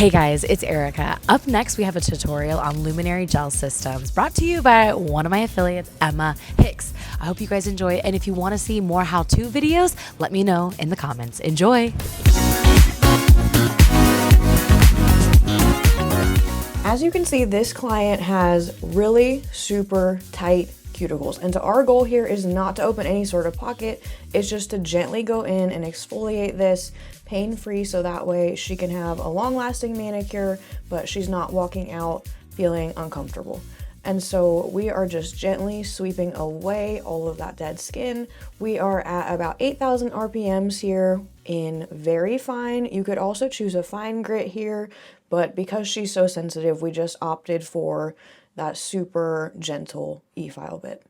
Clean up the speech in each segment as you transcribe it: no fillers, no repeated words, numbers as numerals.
Hey guys, it's Erica. Up next, we have a tutorial on Luminary gel systems brought to you by one of my affiliates, Emma Hicks. I hope you guys enjoy it, and if you want to see more how-to videos, let me know in the comments. Enjoy! As you can see, this client has really super tight cuticles, and so our goal here is not to open any sort of pocket. It's just to gently go in and exfoliate this pain-free, so that way she can have a long-lasting manicure, but she's not walking out feeling uncomfortable. And so we are just gently sweeping away all of that dead skin. We are at about 8,000 RPMs here in very fine. You could also choose a fine grit here, but because she's so sensitive, we just opted for that super gentle e-file bit.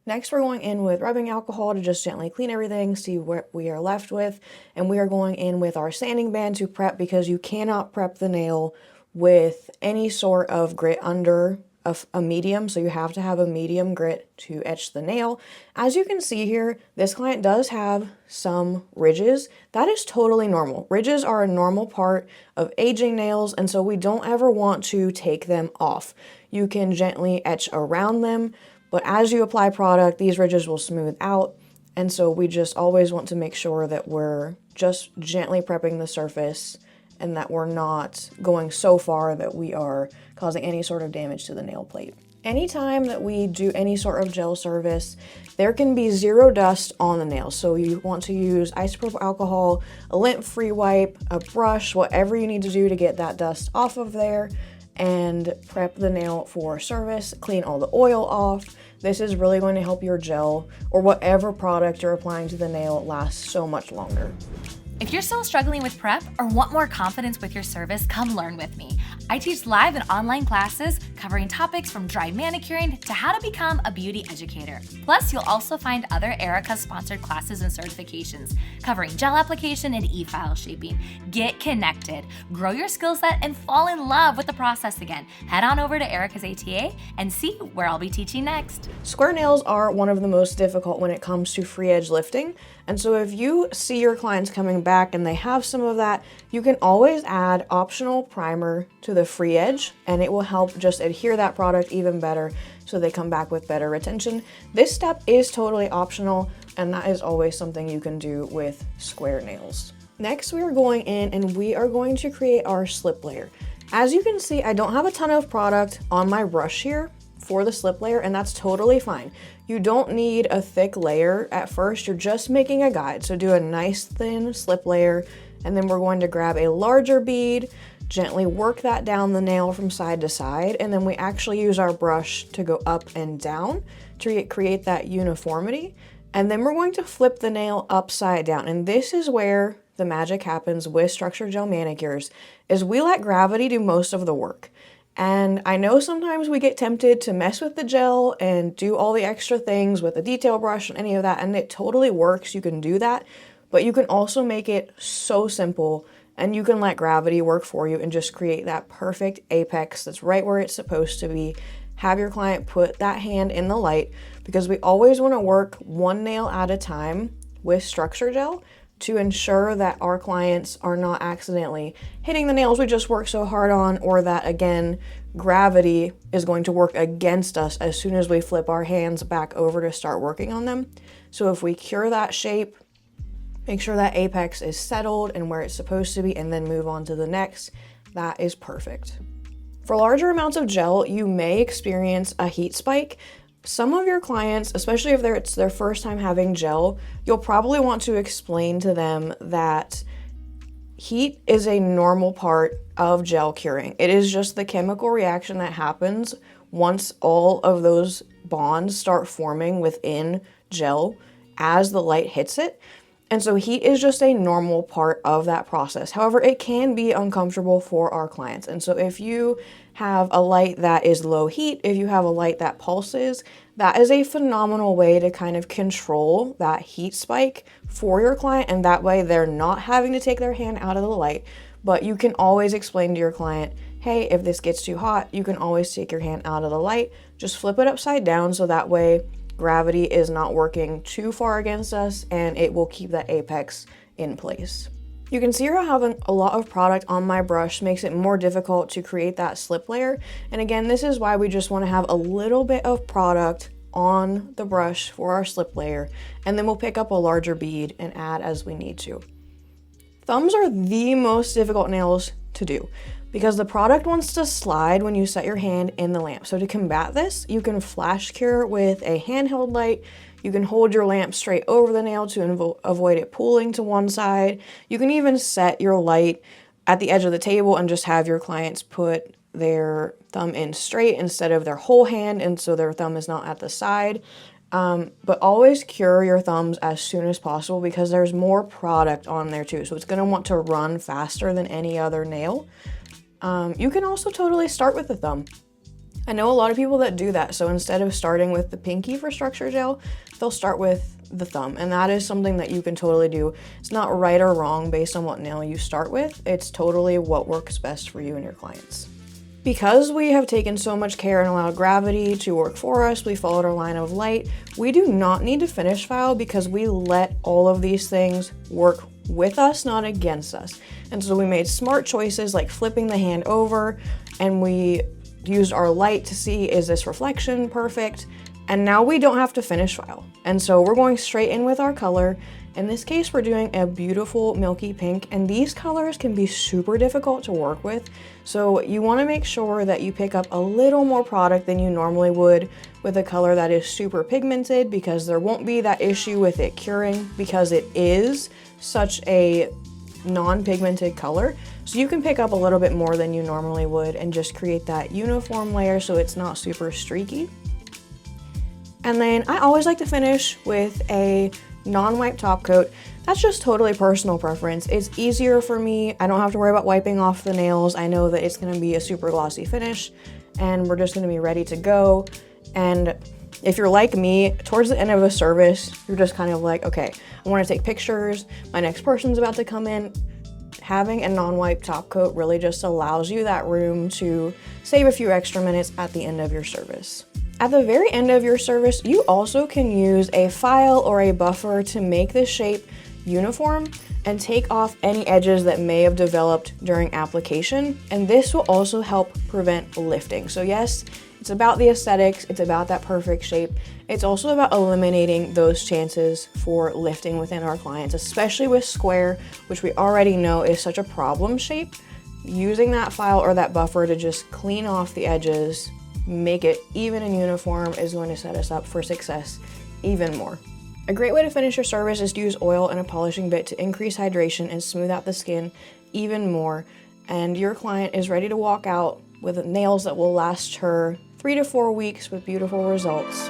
Next, we're going in with rubbing alcohol to just gently clean everything, see what we are left with. And we are going in with our sanding band to prep, because you cannot prep the nail with any sort of grit under a medium, so you have to have a medium grit to etch the nail. As you can see here, this client does have some ridges. That is totally normal. Ridges are a normal part of aging nails, and so we don't ever want to take them off. You can gently etch around them, but as you apply product, these ridges will smooth out, and so we just always want to make sure that we're just gently prepping the surface and that we're not going so far that we are causing any sort of damage to the nail plate. Anytime that we do any sort of gel service, there can be zero dust on the nail. So you want to use isopropyl alcohol, a lint-free wipe, a brush, whatever you need to do to get that dust off of there, and prep the nail for service, clean all the oil off. This is really going to help your gel or whatever product you're applying to the nail last so much longer. If you're still struggling with prep or want more confidence with your service, come learn with me. I teach live and online classes covering topics from dry manicuring to how to become a beauty educator. Plus, you'll also find other Erica-sponsored classes and certifications covering gel application and e-file shaping. Get connected, grow your skill set, and fall in love with the process again. Head on over to Erica's ATA and see where I'll be teaching next. Square nails are one of the most difficult when it comes to free edge lifting. And so if you see your clients coming back and they have some of that, you can always add optional primer to the free edge, and it will help just adhere that product even better so they come back with better retention. This step is totally optional, and that is always something you can do with square nails. Next, we are going in and we are going to create our slip layer. As you can see, I don't have a ton of product on my brush here for the slip layer, and that's totally fine. You don't need a thick layer at first, you're just making a guide. So do a nice thin slip layer, and then we're going to grab a larger bead, gently work that down the nail from side to side, and then we actually use our brush to go up and down to create that uniformity. And then we're going to flip the nail upside down, and this is where the magic happens with structured gel manicures, is we let gravity do most of the work. And I know sometimes we get tempted to mess with the gel and do all the extra things with a detail brush and any of that, and it totally works. You can do that, but you can also make it so simple, and you can let gravity work for you and just create that perfect apex that's right where it's supposed to be. Have your client put that hand in the light, because we always want to work one nail at a time with structure gel to ensure that our clients are not accidentally hitting the nails we just worked so hard on, or that, again, gravity is going to work against us as soon as we flip our hands back over to start working on them. So if we cure that shape, make sure that apex is settled and where it's supposed to be, and then move on to the next, that is perfect. For larger amounts of gel, you may experience a heat spike. Some of your clients, especially if it's their first time having gel, you'll probably want to explain to them that heat is a normal part of gel curing. It is just the chemical reaction that happens once all of those bonds start forming within gel as the light hits it. And so heat is just a normal part of that process. However, it can be uncomfortable for our clients. And so if you have a light that is low heat, if you have a light that pulses, that is a phenomenal way to kind of control that heat spike for your client. And that way they're not having to take their hand out of the light. But you can always explain to your client, hey, if this gets too hot, you can always take your hand out of the light. Just flip it upside down, so that way gravity is not working too far against us, and it will keep that apex in place. You can see how having a lot of product on my brush makes it more difficult to create that slip layer. And again, this is why we just want to have a little bit of product on the brush for our slip layer, and then we'll pick up a larger bead and add as we need to. Thumbs are the most difficult nails to do because the product wants to slide when you set your hand in the lamp. So to combat this, you can flash cure with a handheld light. You can hold your lamp straight over the nail to avoid it pulling to one side. You can even set your light at the edge of the table and just have your clients put their thumb in straight instead of their whole hand, and so their thumb is not at the side. But always cure your thumbs as soon as possible because there's more product on there too, so it's going to want to run faster than any other nail. You can also totally start with the thumb. I know a lot of people that do that, so instead of starting with the pinky for structure gel, they'll start with the thumb, and that is something that you can totally do. It's not right or wrong based on what nail you start with. It's totally what works best for you and your clients. Because we have taken so much care and allowed gravity to work for us, we followed our line of light, we do not need to finish file because we let all of these things work with us, not against us. And so we made smart choices like flipping the hand over, and we used our light to see, is this reflection perfect? And now we don't have to finish file. And so we're going straight in with our color. In this case, we're doing a beautiful milky pink, and these colors can be super difficult to work with. So you want to make sure that you pick up a little more product than you normally would with a color that is super pigmented, because there won't be that issue with it curing because it is such a non-pigmented color. So you can pick up a little bit more than you normally would and just create that uniform layer so it's not super streaky. And then I always like to finish with a non-wipe top coat. That's just totally personal preference. It's easier for me. I don't have to worry about wiping off the nails. I know that it's going to be a super glossy finish and we're just going to be ready to go. And if you're like me, towards the end of a service, you're just kind of like, okay, I want to take pictures. My next person's about to come in. Having a non-wipe top coat really just allows you that room to save a few extra minutes at the end of your service. At the very end of your service, you also can use a file or a buffer to make the shape uniform and take off any edges that may have developed during application. And this will also help prevent lifting. So yes, it's about the aesthetics, it's about that perfect shape. It's also about eliminating those chances for lifting within our clients, especially with square, which we already know is such a problem shape. Using that file or that buffer to just clean off the edges, make it even and uniform, is going to set us up for success even more. A great way to finish your service is to use oil and a polishing bit to increase hydration and smooth out the skin even more. And your client is ready to walk out with nails that will last her 3 to 4 weeks with beautiful results.